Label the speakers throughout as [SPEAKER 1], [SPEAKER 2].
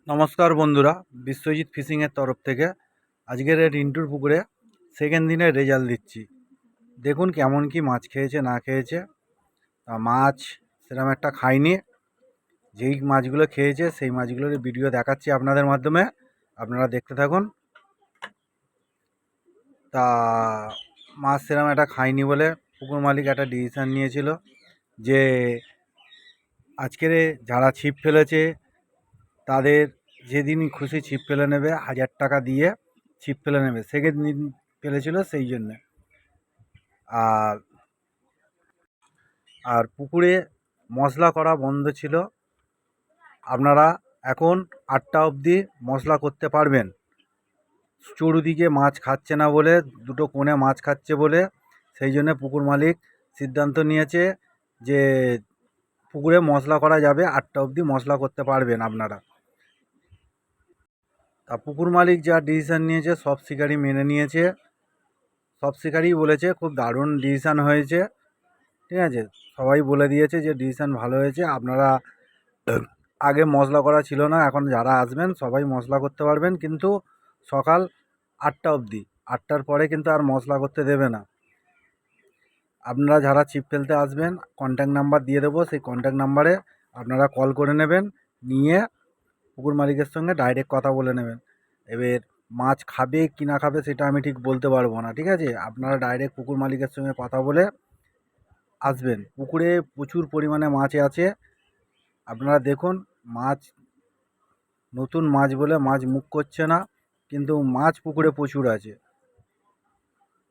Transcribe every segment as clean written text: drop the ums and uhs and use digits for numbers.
[SPEAKER 1] নমস্কার বন্ধুরা, বিশ্বজিৎ ফিশিংয়ের তরফ থেকে আজকের এই রিন্টুর পুকুরে সেকেন্ড দিনের রেজাল্ট দিচ্ছি। দেখুন কেমন কি মাছ খেয়েছে না খেয়েছে। মাছ সেরকম একটা খায়নি, যেই মাছগুলো খেয়েছে সেই মাছগুলোর ভিডিও দেখাচ্ছি আপনাদের মাধ্যমে, আপনারা দেখতে থাকুন। তা মাছ সেরকম একটা খায়নি বলে পুকুর মালিক একটা ডিসিশান নিয়েছিল যে আজকের যারা ছিপ ফেলেছে তাদের যেদিনই খুশি ছিপ ফেলে নেবে, 1000 টাকা দিয়ে ছিপ ফেলে নেবে। সেকেন্ড দিন ফেলেছিল সেই জন্যে। আর আর পুকুরে মশলা করা বন্ধ ছিল। আপনারা এখন 8টা অবধি মশলা করতে পারবেন। চতুর্দিকে মাছ খাচ্ছে না বলে, দুটো কোণে মাছ খাচ্ছে বলে, সেই জন্য পুকুর মালিক সিদ্ধান্ত নিয়েছে যে পুকুরে মশলা করা যাবে, 8টা অবধি মশলা করতে পারবেন আপনারা। তা পুকুর মালিক যা ডিসিশান নিয়েছে সব শিকারই মেনে নিয়েছে। সব শিকারই বলেছে খুব দারুণ ডিসিশান হয়েছে, ঠিক আছে। সবাই বলে দিয়েছে যে ডিসিশান ভালো হয়েছে। আপনারা আগে মশলা করা ছিল না, এখন যারা আসবেন সবাই মশলা করতে পারবেন, কিন্তু সকাল 8টা অবধি। 8টার পরে কিন্তু আর মশলা করতে দেবে না। আপনারা যারা ছিপ ফেলতে আসবেন কন্ট্যাক্ট নাম্বার দিয়ে দেবো, সেই কন্ট্যাক্ট নাম্বারে আপনারা কল করে নেবেন, নিয়ে পুকুর মালিকের সঙ্গে ডাইরেক্ট কথা বলে নেবেন। এবার মাছ খাবে কি না খাবে সেটা আমি ঠিক বলতে পারবো না, ঠিক আছে। আপনারা ডাইরেক্ট পুকুর মালিকের সঙ্গে কথা বলে আসবেন। পুকুরে প্রচুর পরিমাণে মাছ আছে, আপনারা দেখুন। মাছ নতুন মাছ বলে মাছ মুখ করছে না, কিন্তু মাছ পুকুরে প্রচুর আছে।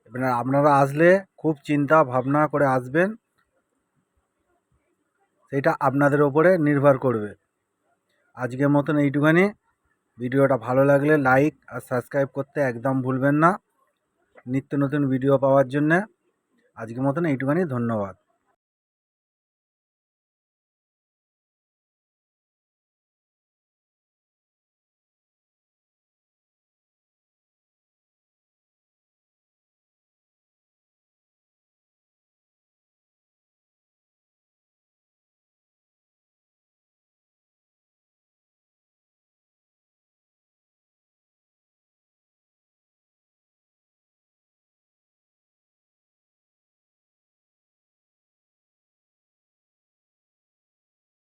[SPEAKER 1] এবার আপনারা আসলে খুব চিন্তা ভাবনা করে আসবেন, সেটা আপনাদের ওপরে নির্ভর করবে। আজকের মতন এইটুখানি। ভিডিওটা ভালো লাগলে লাইক আর সাবস্ক্রাইব করতে একদম ভুলবেন না, নিত্য নতুন ভিডিও পাওয়ার জন্যে। আজকের মতন এইটুখানি, ধন্যবাদ।